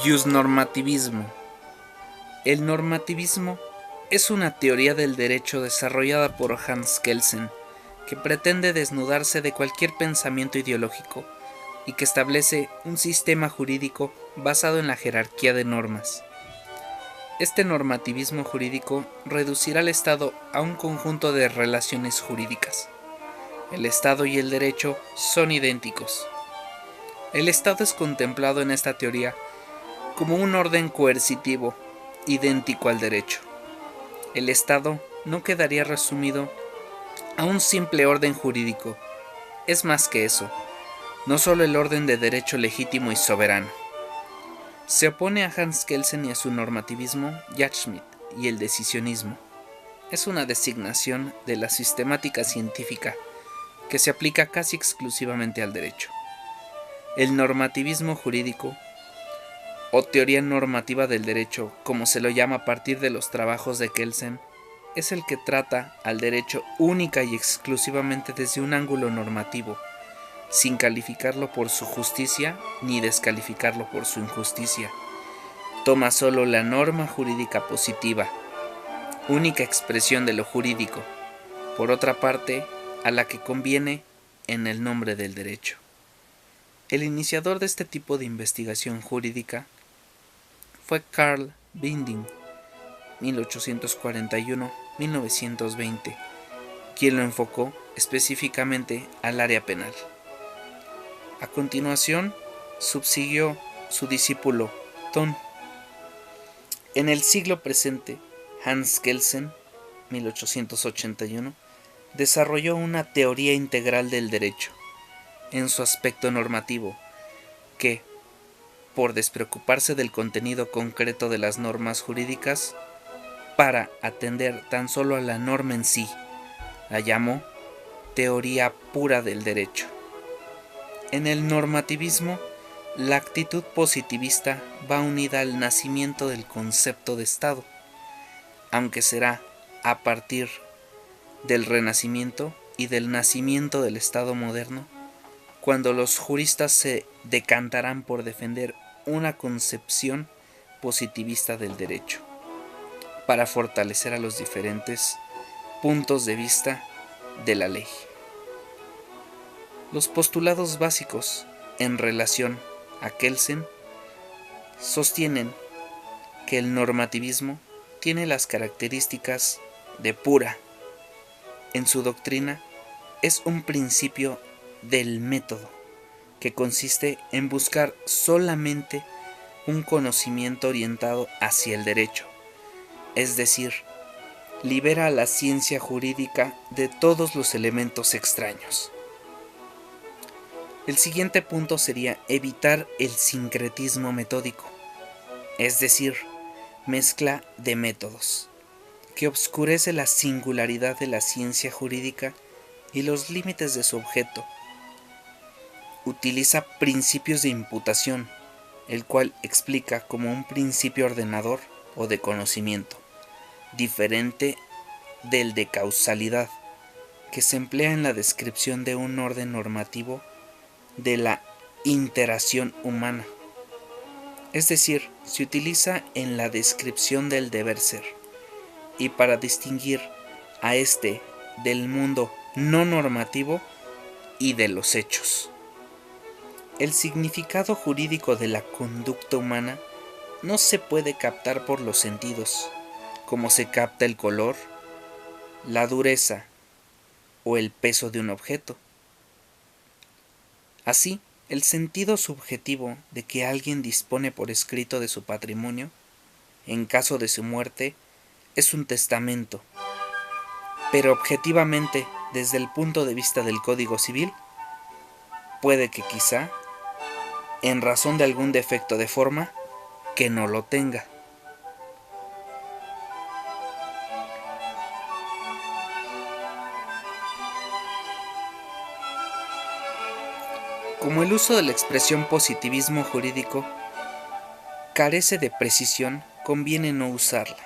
Justnormativismo. El normativismo es una teoría del derecho desarrollada por Hans Kelsen que pretende desnudarse de cualquier pensamiento ideológico y que establece un sistema jurídico basado en la jerarquía de normas. Este normativismo jurídico reducirá al Estado a un conjunto de relaciones jurídicas. El Estado y el derecho son idénticos. El Estado es contemplado en esta teoría como un orden coercitivo idéntico al derecho. El Estado no quedaría resumido a un simple orden jurídico. Es más que eso, no solo el orden de derecho legítimo y soberano. Se opone a Hans Kelsen y a su normativismo Jack Schmitt y el decisionismo. Es una designación de la sistemática científica que se aplica casi exclusivamente al derecho. El normativismo jurídico, o teoría normativa del derecho, como se lo llama a partir de los trabajos de Kelsen, es el que trata al derecho única y exclusivamente desde un ángulo normativo, sin calificarlo por su justicia ni descalificarlo por su injusticia. Toma solo la norma jurídica positiva, única expresión de lo jurídico, por otra parte, a la que conviene en el nombre del derecho. El iniciador de este tipo de investigación jurídica fue Carl Binding, 1841-1920, quien lo enfocó específicamente al área penal. A continuación, subsiguió su discípulo Thun. En el siglo presente, Hans Kelsen, 1881, desarrolló una teoría integral del derecho, en su aspecto normativo, que, por despreocuparse del contenido concreto de las normas jurídicas, para atender tan solo a la norma en sí, la llamó teoría pura del derecho. En el normativismo, la actitud positivista va unida al nacimiento del concepto de Estado, aunque será a partir del Renacimiento y del nacimiento del Estado moderno cuando los juristas se decantarán por defender una concepción positivista del derecho, para fortalecer a los diferentes puntos de vista de la ley. Los postulados básicos en relación a Kelsen sostienen que el normativismo tiene las características de pura. En su doctrina es un principio del método, que consiste en buscar solamente un conocimiento orientado hacia el derecho, es decir, libera a la ciencia jurídica de todos los elementos extraños. El siguiente punto sería evitar el sincretismo metódico, es decir, mezcla de métodos, que obscurece la singularidad de la ciencia jurídica y los límites de su objeto. Utiliza principios de imputación, el cual explica como un principio ordenador o de conocimiento, diferente del de causalidad, que se emplea en la descripción de un orden normativo de la interacción humana. Es decir, se utiliza en la descripción del deber ser y para distinguir a este del mundo no normativo y de los hechos. El significado jurídico de la conducta humana no se puede captar por los sentidos, como se capta el color, la dureza o el peso de un objeto. Así, el sentido subjetivo de que alguien dispone por escrito de su patrimonio, en caso de su muerte, es un testamento. Pero objetivamente, desde el punto de vista del Código Civil, puede que quizá, en razón de algún defecto de forma, que no lo tenga. Como el uso de la expresión positivismo jurídico carece de precisión, conviene no usarla.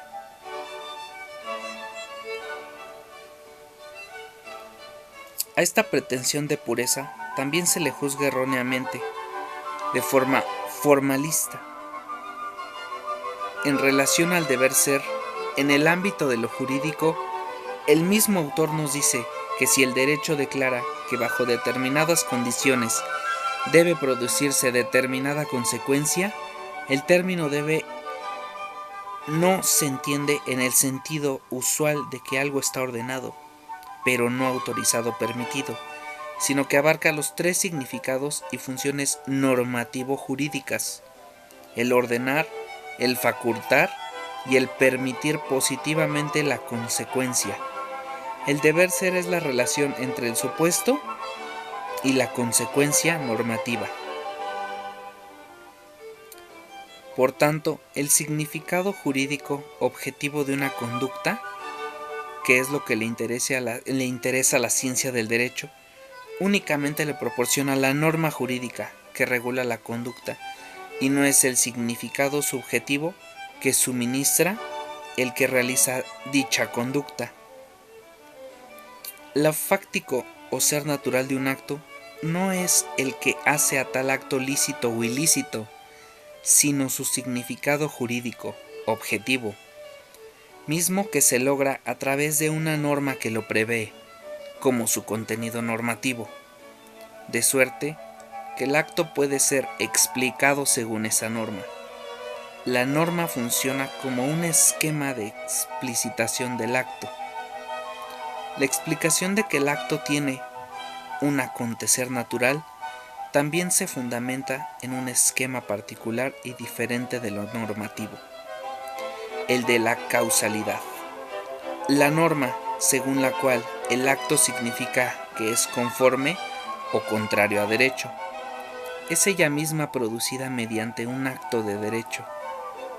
A esta pretensión de pureza también se le juzga erróneamente, de forma formalista, En relación al deber ser, en el ámbito de lo jurídico, el mismo autor nos dice que si el derecho declara que bajo determinadas condiciones debe producirse determinada consecuencia, el término debe no se entiende en el sentido usual de que algo está ordenado, pero no autorizado o permitido, sino que abarca los tres significados y funciones normativo-jurídicas: el ordenar, el facultar y el permitir positivamente la consecuencia. El deber ser es la relación entre el supuesto y la consecuencia normativa. Por tanto, el significado jurídico objetivo de una conducta, que es lo que le interesa a la ciencia del derecho, únicamente le proporciona la norma jurídica que regula la conducta, y no es el significado subjetivo que suministra el que realiza dicha conducta. Lo fáctico o ser natural de un acto no es el que hace a tal acto lícito o ilícito, sino su significado jurídico, objetivo, mismo que se logra a través de una norma que lo prevé, como su contenido normativo, de suerte que el acto puede ser explicado según esa norma. La norma funciona como un esquema de explicitación del acto. La explicación de que el acto tiene un acontecer natural también se fundamenta en un esquema particular y diferente de lo normativo, el de la causalidad. La norma según la cual el acto significa que es conforme o contrario a derecho, es ella misma producida mediante un acto de derecho,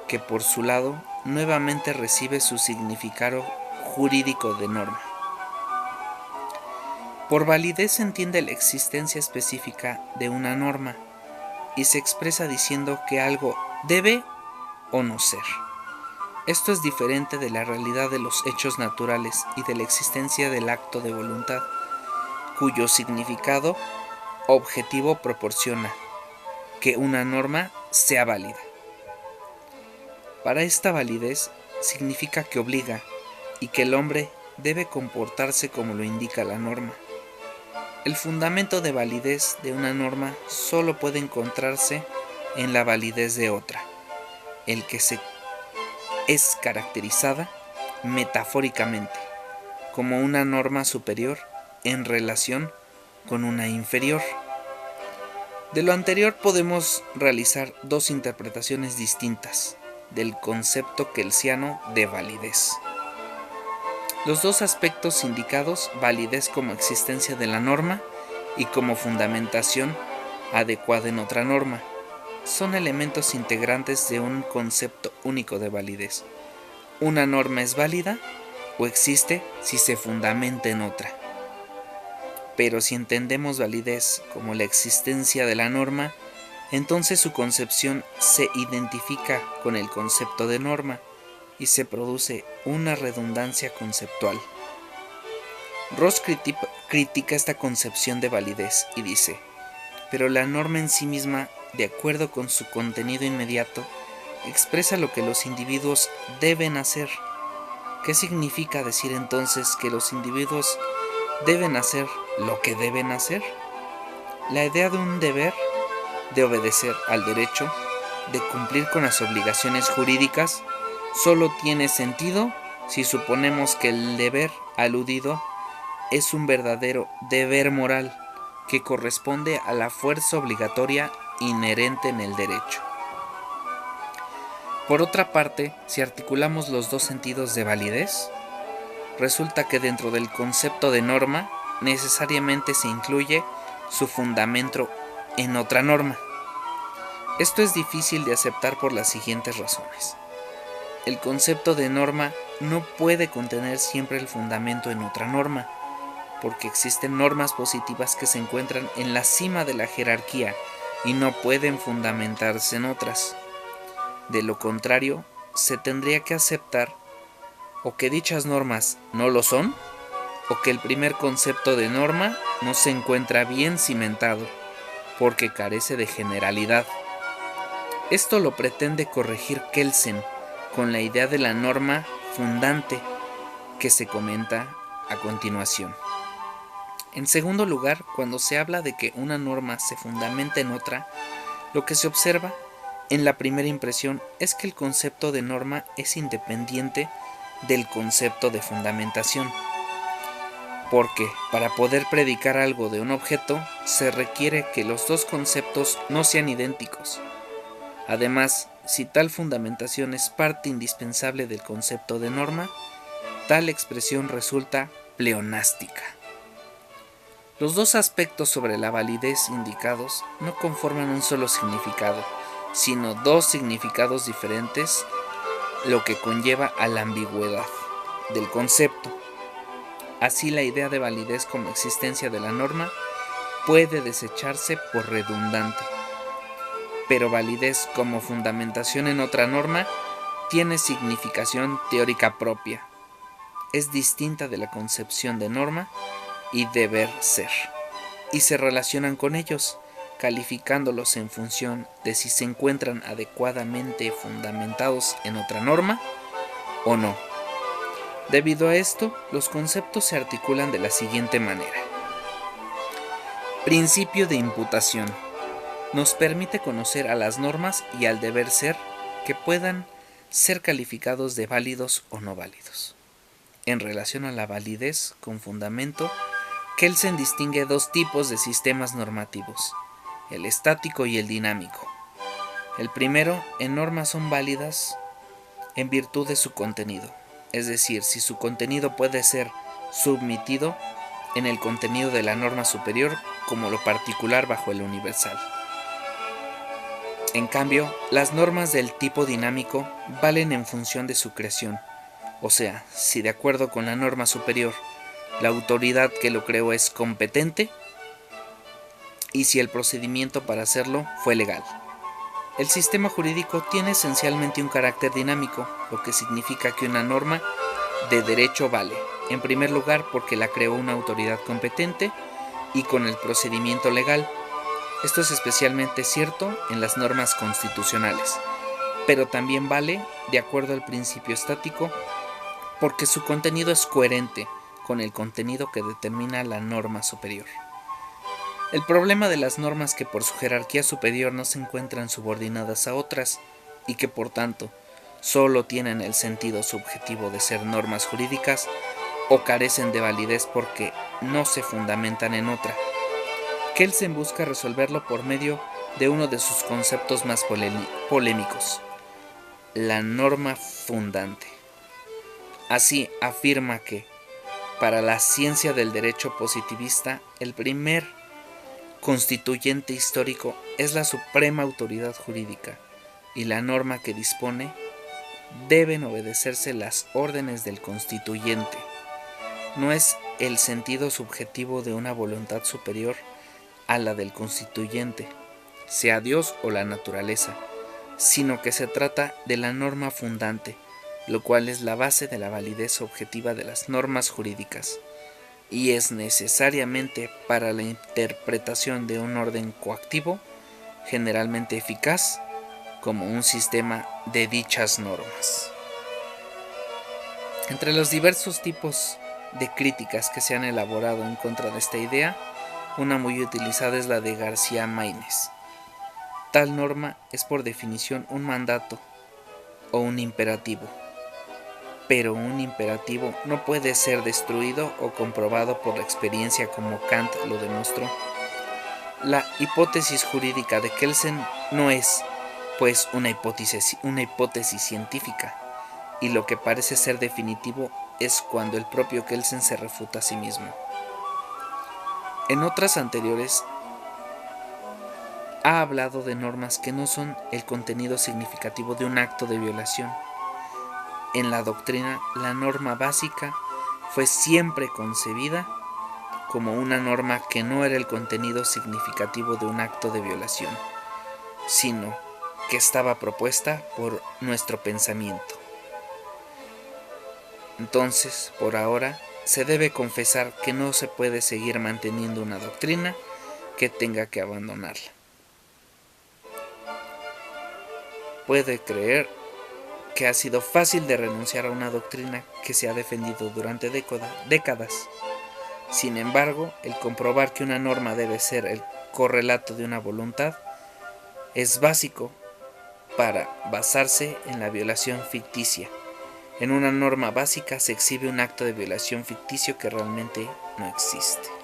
que por su lado nuevamente recibe su significado jurídico de norma. Por validez se entiende la existencia específica de una norma y se expresa diciendo que algo debe o no ser. Esto es diferente de la realidad de los hechos naturales y de la existencia del acto de voluntad, cuyo significado objetivo proporciona que una norma sea válida. Para esta validez significa que obliga y que el hombre debe comportarse como lo indica la norma. El fundamento de validez de una norma solo puede encontrarse en la validez de otra, el que es caracterizada metafóricamente como una norma superior en relación con una inferior. De lo anterior podemos realizar dos interpretaciones distintas del concepto kelsiano de validez. Los dos aspectos indicados, validez como existencia de la norma y como fundamentación adecuada en otra norma, son elementos integrantes de un concepto único de validez. Una norma es válida o existe si se fundamenta en otra. Pero si entendemos validez como la existencia de la norma, entonces su concepción se identifica con el concepto de norma y se produce una redundancia conceptual. Ross critica esta concepción de validez y dice: pero la norma en sí misma, de acuerdo con su contenido inmediato, expresa lo que los individuos deben hacer. ¿Qué significa decir entonces que los individuos deben hacer lo que deben hacer? La idea de un deber, de obedecer al derecho, de cumplir con las obligaciones jurídicas, solo tiene sentido si suponemos que el deber aludido es un verdadero deber moral que corresponde a la fuerza obligatoria inherente en el derecho. Por otra parte, si articulamos los dos sentidos de validez, resulta que dentro del concepto de norma necesariamente se incluye su fundamento en otra norma. Esto es difícil de aceptar por las siguientes razones. El concepto de norma no puede contener siempre el fundamento en otra norma, porque existen normas positivas que se encuentran en la cima de la jerarquía y no pueden fundamentarse en otras. De lo contrario, se tendría que aceptar o que dichas normas no lo son, o que el primer concepto de norma no se encuentra bien cimentado, porque carece de generalidad. Esto lo pretende corregir Kelsen con la idea de la norma fundante que se comenta a continuación. En segundo lugar, cuando se habla de que una norma se fundamenta en otra, lo que se observa en la primera impresión es que el concepto de norma es independiente del concepto de fundamentación, porque para poder predicar algo de un objeto se requiere que los dos conceptos no sean idénticos. Además, si tal fundamentación es parte indispensable del concepto de norma, tal expresión resulta pleonástica. Los dos aspectos sobre la validez indicados no conforman un solo significado, sino dos significados diferentes, lo que conlleva a la ambigüedad del concepto. Así, la idea de validez como existencia de la norma puede desecharse por redundante, pero validez como fundamentación en otra norma tiene significación teórica propia. Es distinta de la concepción de norma y deber ser, y se relacionan con ellos, calificándolos en función de si se encuentran adecuadamente fundamentados en otra norma o no. Debido a esto, los conceptos se articulan de la siguiente manera. Principio de imputación. Nos permite conocer a las normas y al deber ser que puedan ser calificados de válidos o no válidos. En relación a la validez con fundamento, Kelsen distingue dos tipos de sistemas normativos, el estático y el dinámico. El primero, en normas son válidas en virtud de su contenido, es decir, si su contenido puede ser submitido en el contenido de la norma superior como lo particular bajo el universal. En cambio, las normas del tipo dinámico valen en función de su creación, o sea, si de acuerdo con la norma superior, la autoridad que lo creó es competente y si el procedimiento para hacerlo fue legal. El sistema jurídico tiene esencialmente un carácter dinámico, lo que significa que una norma de derecho vale, en primer lugar porque la creó una autoridad competente y con el procedimiento legal. Esto es especialmente cierto en las normas constitucionales, pero también vale de acuerdo al principio estático porque su contenido es coherente con el contenido que determina la norma superior. El problema de las normas que por su jerarquía superior no se encuentran subordinadas a otras y que por tanto solo tienen el sentido subjetivo de ser normas jurídicas o carecen de validez porque no se fundamentan en otra. Kelsen busca resolverlo por medio de uno de sus conceptos más polémicos, la norma fundante. Así afirma que, para la ciencia del derecho positivista, el primer constituyente histórico es la suprema autoridad jurídica y la norma que dispone deben obedecerse las órdenes del constituyente. No es el sentido subjetivo de una voluntad superior a la del constituyente, sea Dios o la naturaleza, sino que se trata de la norma fundante, lo cual es la base de la validez objetiva de las normas jurídicas, y es necesariamente para la interpretación de un orden coactivo, generalmente eficaz, como un sistema de dichas normas. Entre los diversos tipos de críticas que se han elaborado en contra de esta idea, una muy utilizada es la de García Maínez. Tal norma es por definición un mandato o un imperativo, pero un imperativo no puede ser destruido o comprobado por la experiencia como Kant lo demostró. La hipótesis jurídica de Kelsen no es, pues, una hipótesis científica, y lo que parece ser definitivo es cuando el propio Kelsen se refuta a sí mismo. En otras anteriores ha hablado de normas que no son el contenido significativo de un acto de violación. En la doctrina, la norma básica fue siempre concebida como una norma que no era el contenido significativo de un acto de violación, sino que estaba propuesta por nuestro pensamiento. Entonces, por ahora, se debe confesar que no se puede seguir manteniendo una doctrina que tenga que abandonarla. que ha sido fácil de renunciar a una doctrina que se ha defendido durante décadas. Sin embargo, el comprobar que una norma debe ser el correlato de una voluntad es básico para basarse en la violación ficticia. En una norma básica se exhibe un acto de violación ficticio que realmente no existe.